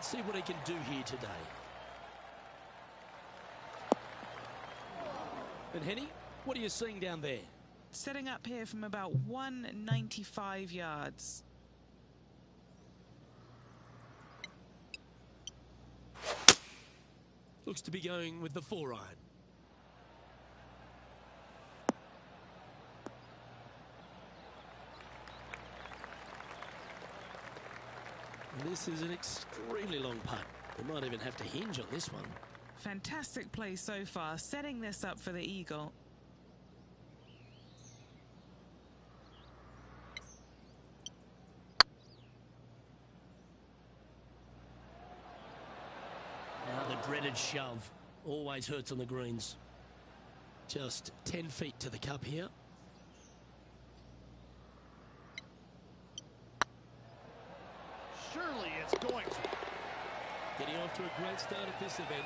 Let's see what he can do here today. And Henny, what are you seeing down there? Setting up here from about 195 yards. Looks to be going with the 4-iron. This is an extremely long putt. We might even have to hinge on this one. Fantastic play so far, setting this up for the eagle. Now the dreaded shove. Always hurts on the greens. Just 10 feet to the cup here. Surely it's going to. Getting off to a great start at this event.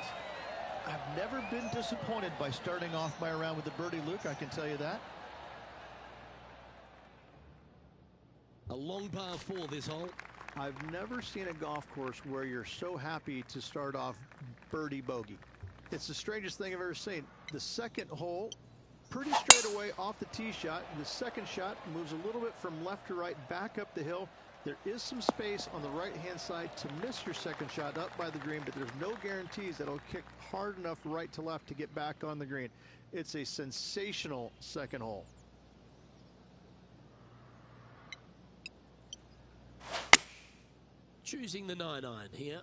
I've never been disappointed by starting off my round with the birdie, Luke, I can tell you that. A long par 4 this hole. I've never seen a golf course where you're so happy to start off birdie bogey. It's the strangest thing I've ever seen. The second hole, pretty straight away off the tee shot. The second shot moves a little bit from left to right, back up the hill. There is some space on the right-hand side to miss your second shot up by the green, but there's no guarantees that it'll kick hard enough right to left to get back on the green. It's a sensational second hole. Choosing the 9-iron here.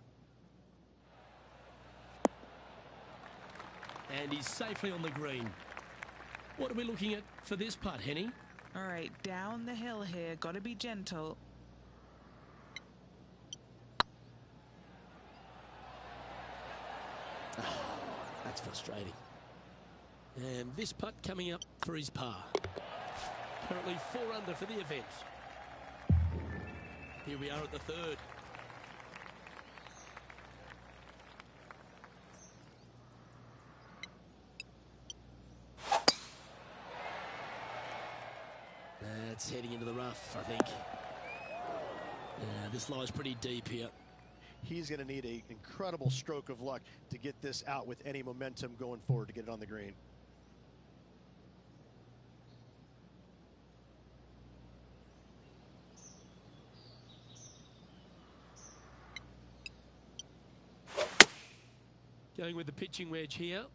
And he's safely on the green. What are we looking at for this putt, Henny? All right, down the hill here, got to be gentle. That's frustrating. And this putt coming up for his par. Currently 4 under for the event. Here we are at the third. That's heading into the rough, I think. Yeah, this lies pretty deep here. He's going to need an incredible stroke of luck to get this out with any momentum going forward to get it on the green. Going with the pitching wedge here.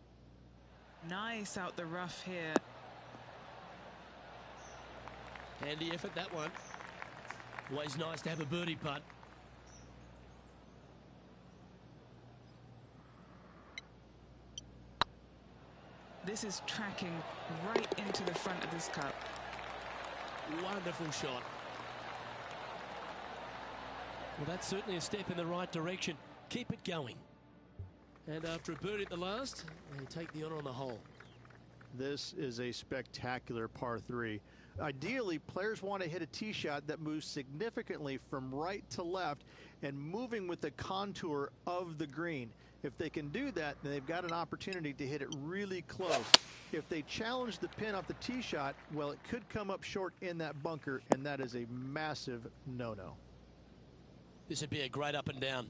Nice out the rough here. Handy effort, that one. Always nice to have a birdie putt. This is tracking right into the front of this cup. Wonderful shot. Well, that's certainly a step in the right direction. Keep it going. And after a birdie at the last, they take the honor on the hole. This is a spectacular par 3. Ideally, players want to hit a tee shot that moves significantly from right to left and moving with the contour of the green. If they can do that, then they've got an opportunity to hit it really close. If they challenge the pin off the tee shot, well, it could come up short in that bunker, and that is a massive no-no. This would be a great up and down.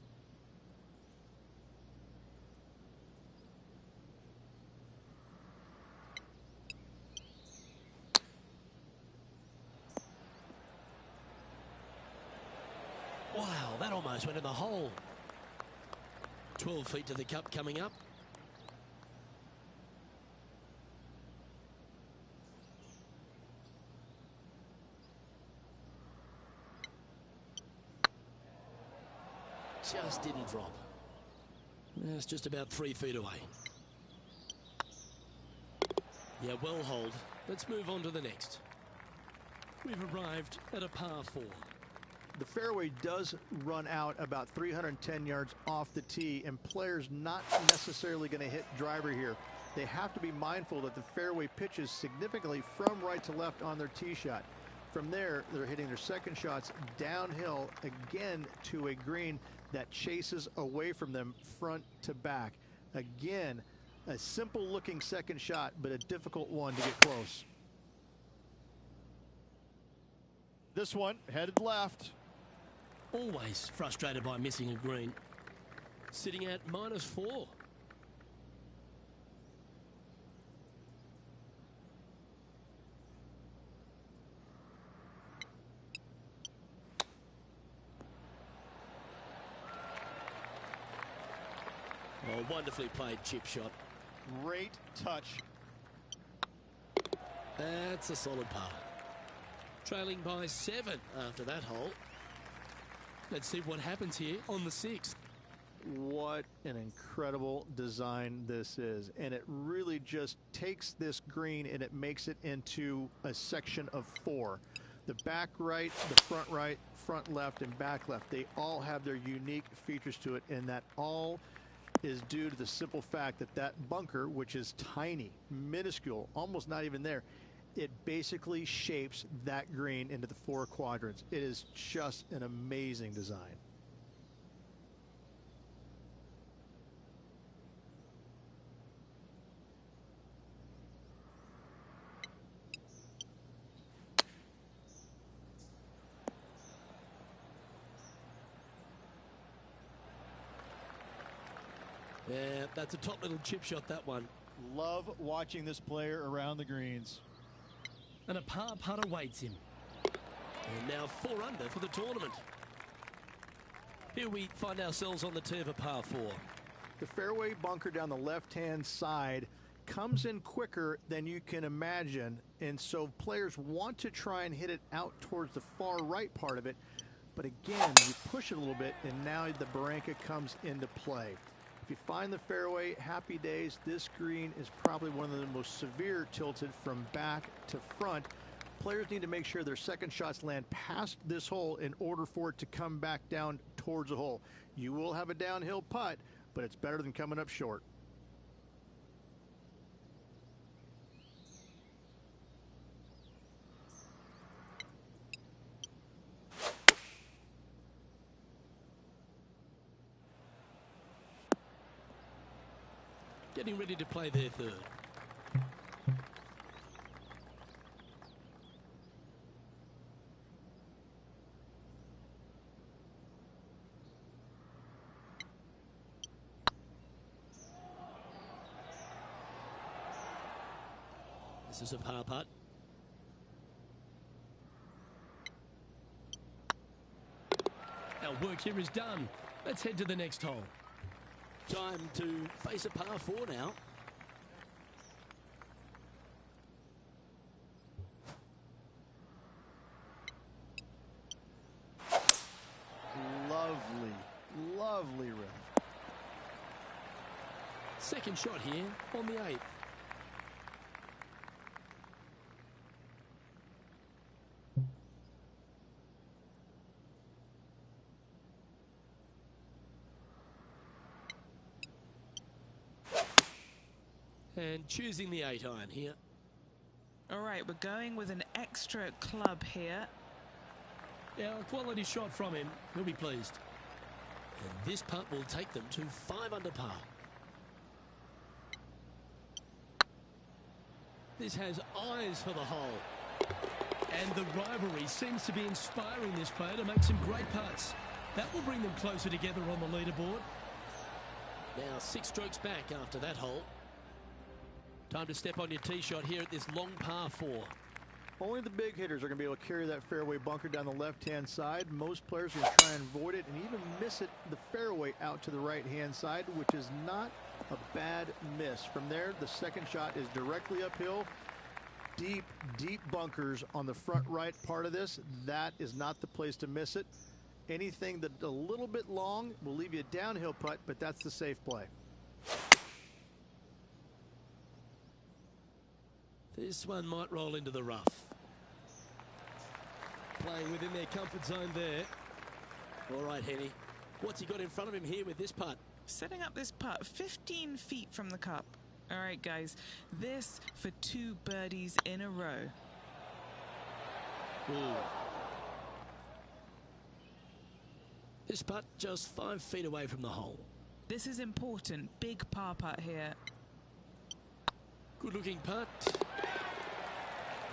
Wow, that almost went in the hole. 12 feet to the cup coming up. Just didn't drop. It's just about 3 feet away. Yeah, well hold. Let's move on to the next. We've arrived at a par 4. The fairway does run out about 310 yards off the tee, and players not necessarily going to hit driver here. They have to be mindful that the fairway pitches significantly from right to left on their tee shot. From there, they're hitting their second shots downhill again to a green that chases away from them front to back. Again, a simple looking second shot, but a difficult one to get close. This one headed left. Always frustrated by missing a green. sitting at -4. Oh, wonderfully played chip shot. Great touch. That's a solid par. Trailing by 7 after that hole. Let's see what happens here on the 6th. What an incredible design this is. And it really just takes this green and it makes it into a section of 4. The back right, the front left, and back left, they all have their unique features to it, and that all is due to the simple fact that that bunker, which is tiny, minuscule, almost not even there, it basically shapes that green into the 4 quadrants. It is just an amazing design. Yeah, that's a top little chip shot, that one. Love watching this player around the greens. And a par putt awaits him. And now 4 under for the tournament. Here we find ourselves on the tee of a par 4. The fairway bunker down the left-hand side comes in quicker than you can imagine, and so players want to try and hit it out towards the far right part of it. But again, you push it a little bit, and now the barranca comes into play. If you find the fairway, happy days. This green is probably one of the most severe tilted from back to front. Players need to make sure their second shots land past this hole in order for it to come back down towards the hole. You will have a downhill putt, but it's better than coming up short. Getting ready to play their third. This is a par putt. Our work here is done. Let's head to the next hole. Time to face a par 4 now. Lovely rim. Second shot here on the 8th. And choosing the 8-iron here. All right, we're going with an extra club here. Yeah, a quality shot from him. He'll be pleased. And this putt will take them to 5 under par. This has eyes for the hole. And the rivalry seems to be inspiring this player to make some great putts. That will bring them closer together on the leaderboard. Now 6 strokes back after that hole. Time to step on your tee shot here at this long par 4. Only the big hitters are going to be able to carry that fairway bunker down the left-hand side. Most players are going to try and avoid it and even miss it the fairway out to the right-hand side, which is not a bad miss. From there, the second shot is directly uphill. Deep, deep bunkers on the front right part of this. That is not the place to miss it. Anything that's a little bit long will leave you a downhill putt, but that's the safe play. This one might roll into the rough. Playing within their comfort zone there. All right, Henny. What's he got in front of him here with this putt? Setting up this putt 15 feet from the cup. All right, guys. This for 2 birdies in a row. Ooh. This putt just 5 feet away from the hole. This is important. Big par putt here. Good looking putt.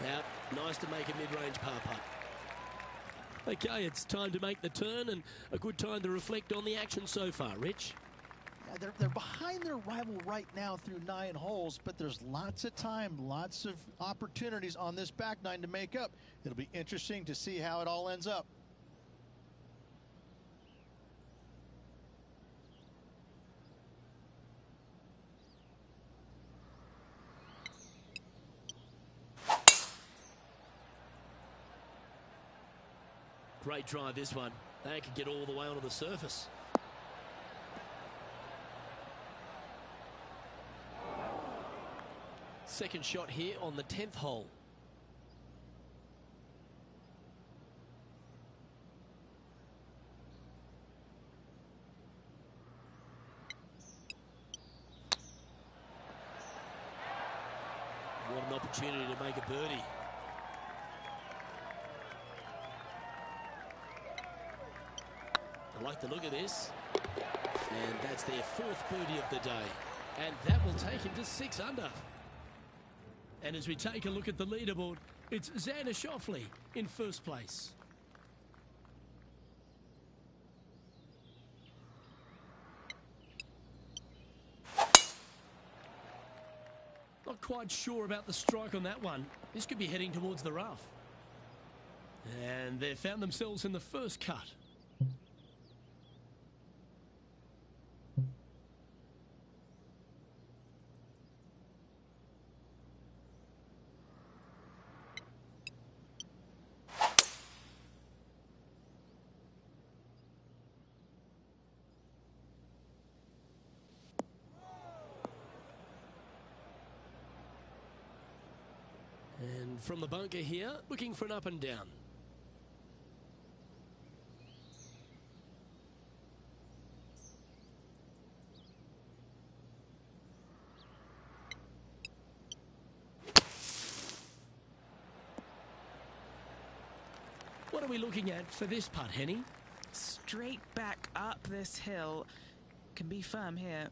Now, nice to make a mid-range par putt. Okay, it's time to make the turn and a good time to reflect on the action so far, Rich. They're behind their rival right now through 9 holes, but there's lots of time, lots of opportunities on this back 9 to make up. It'll be interesting to see how it all ends up. Great drive, this one. They can get all the way onto the surface. Second shot here on the 10th hole. What an opportunity to make a birdie. I like the look of this. And that's their 4th birdie of the day. And that will take him to 6 under. And as we take a look at the leaderboard, it's Xander Schauffele in first place. Not quite sure about the strike on that one. This could be heading towards the rough. And they've found themselves in the first cut. And from the bunker here, looking for an up and down. What are we looking at for this putt, Henny? Straight back up this hill. Can be firm here.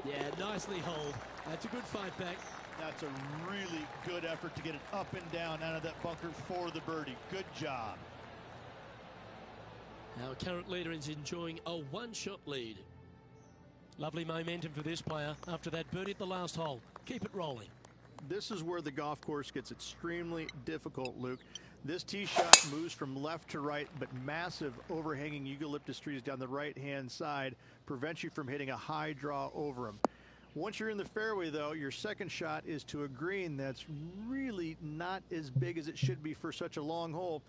Yeah, nicely holed. That's a good fight back. That's a really good effort to get it up and down out of that bunker for the birdie. Good job. Our current leader is enjoying a 1-shot lead. Lovely momentum for this player after that birdie at the last hole. Keep it rolling. This is where the golf course gets extremely difficult, Luke. This tee shot moves from left to right, but massive overhanging eucalyptus trees down the right-hand side prevents you from hitting a high draw over them. Once you're in the fairway, though, your second shot is to a green that's really not as big as it should be for such a long hole.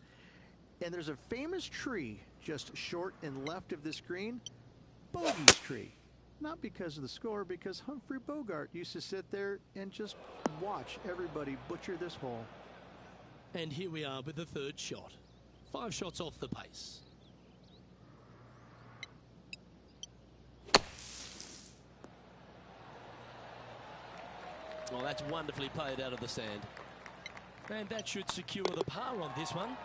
And there's a famous tree just short and left of this green, Bogey's tree. Not because of the score, because Humphrey Bogart used to sit there and just watch everybody butcher this hole. And here we are with the third shot. 5 shots off the pace. Well, that's wonderfully played out of the sand. And that should secure the par on this one.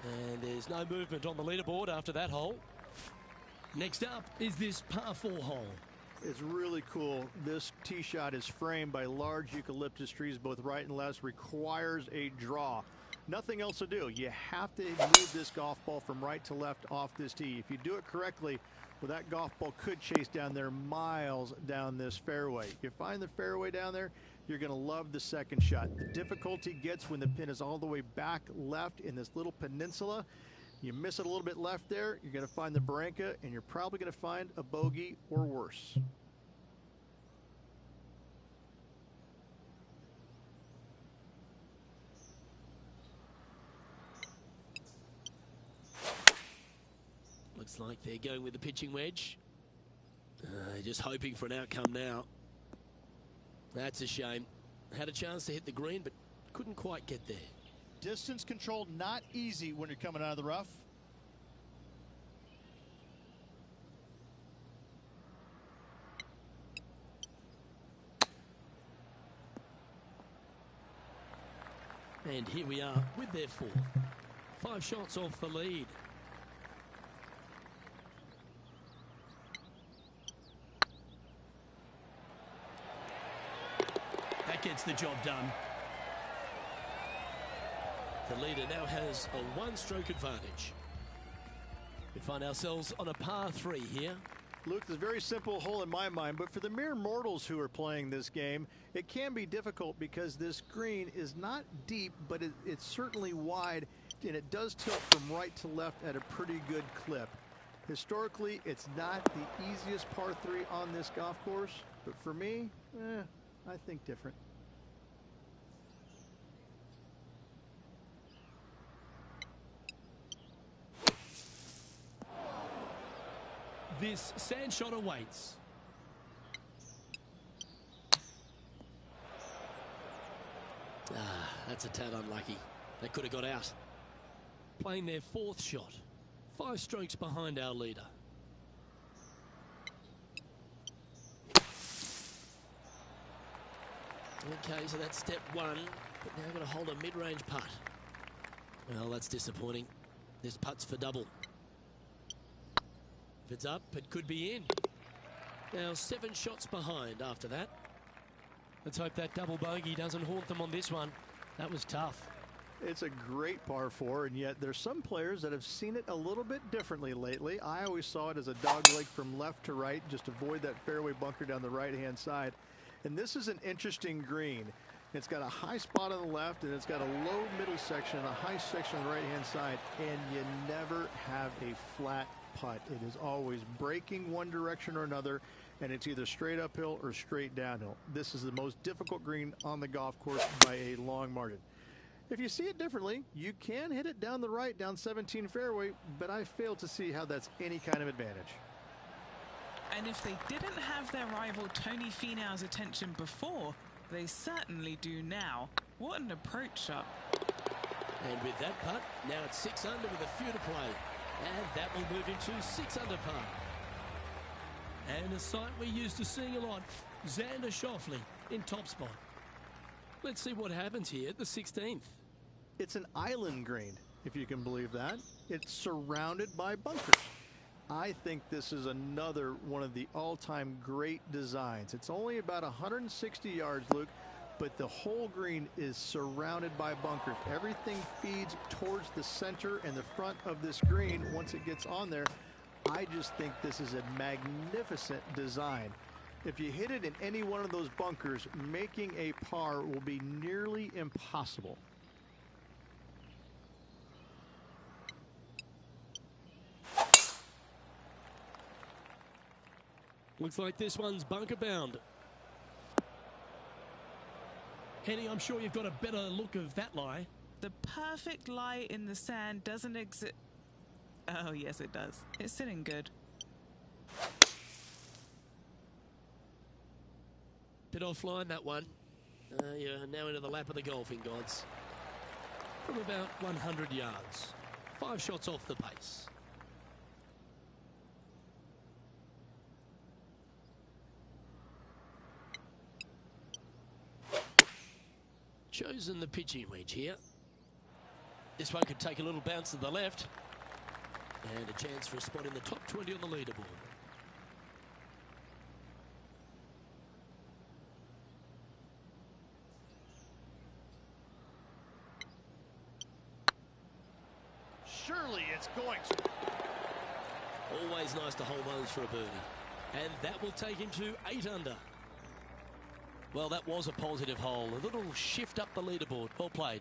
And there's no movement on the leaderboard after that hole. Next up is this par 4 hole. It's really cool. This tee shot is framed by large eucalyptus trees both right and left. Requires a draw. Nothing else to do. You have to move this golf ball from right to left off this tee. If you do it correctly, well, that golf ball could chase down there miles down this fairway. You find the fairway down there, you're going to love the second shot. The difficulty gets when the pin is all the way back left in this little peninsula. You miss it a little bit left there, you're going to find the Barranca, and you're probably going to find a bogey or worse. Looks like they're going with the pitching wedge. Just hoping for an outcome now. That's a shame. Had a chance to hit the green, but couldn't quite get there. Distance control not easy when you're coming out of the rough. And here we are with their 4th. 5 shots off the lead. That gets the job done. The leader now has a one-stroke advantage. We find ourselves on a par 3 here. Luke, it's a very simple hole in my mind, but for the mere mortals who are playing this game, it can be difficult because this green is not deep, but it's certainly wide, and it does tilt from right to left at a pretty good clip. Historically, it's not the easiest par 3 on this golf course, but for me, I think different. This sand shot awaits. That's a tad unlucky. They could have got out. Playing their 4th shot. 5 strokes behind our leader. Okay, so that's step 1. But now got to hold a mid-range putt. Well, that's disappointing. This putt's for double. If it's up, it could be in. Now 7 shots behind after that. Let's hope that double bogey doesn't haunt them on this one. That was tough. It's a great par 4, and yet there's some players that have seen it a little bit differently lately. I always saw it as a dogleg from left to right, just avoid that fairway bunker down the right-hand side. And this is an interesting green. It's got a high spot on the left, and it's got a low middle section and a high section on the right-hand side, and you never have a flat putt. It is always breaking one direction or another, and it's either straight uphill or straight downhill. This is the most difficult green on the golf course by a long margin. If you see it differently, you can hit it down the right, down 17 fairway, but I fail to see how that's any kind of advantage. And if they didn't have their rival Tony Finau's attention before, they certainly do now. What an approach shot. And with that putt, now it's 6 under with a few to play. And that will move him to 6 under par. And a sight we're used to seeing a lot, Xander Schauffele in top spot. Let's see what happens here at the 16th. It's an island green, if you can believe that. It's surrounded by bunkers. I think this is another one of the all-time great designs. It's only about 160 yards, Luke, but the whole green is surrounded by bunkers. Everything feeds towards the center and the front of this green once it gets on there. I just think this is a magnificent design. If you hit it in any one of those bunkers, making a par will be nearly impossible. Looks like this one's bunker bound. Henny, I'm sure you've got a better look of that lie. The perfect lie in the sand doesn't exist. Oh, yes, it does. It's sitting good. Bit offline, that one. You're now into the lap of the golfing gods. From about 100 yards. 5 shots off the pace. Chosen the pitching wedge here. This one could take a little bounce to the left. And a chance for a spot in the top 20 on the leaderboard. Surely it's going to. Always nice to hold those for a birdie. And that will take him to 8 under. Well, that was a positive hole. A little shift up the leaderboard. Well played.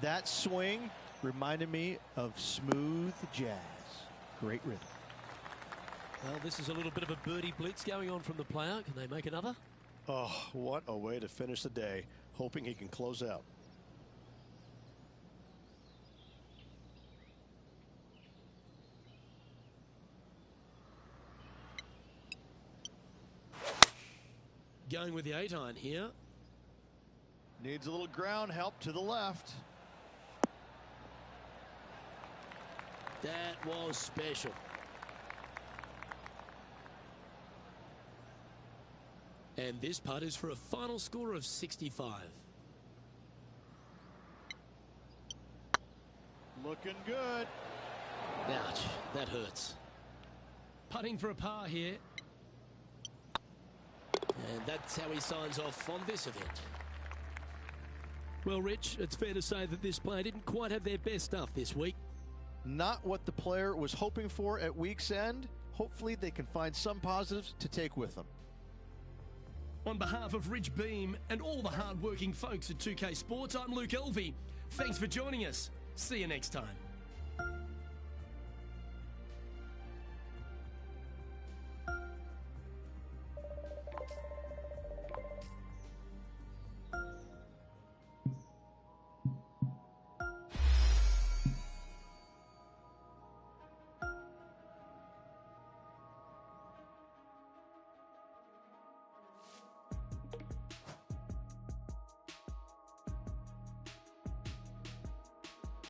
That swing reminded me of smooth jazz. Great rhythm. Well, this is a little bit of a birdie blitz going on from the player. Can they make another? Oh, what a way to finish the day. Hoping he can close out. Going with the 8-iron here. Needs a little ground help to the left. That was special. And this putt is for a final score of 65. Looking good. Ouch, that hurts. Putting for a par here. And that's how he signs off on this event. Well, Rich, it's fair to say that this player didn't quite have their best stuff this week. Not what the player was hoping for at week's end. Hopefully they can find some positives to take with them. On behalf of Rich Beam and all the hard-working folks at 2K Sports, I'm Luke Elvey. Thanks for joining us. See you next time.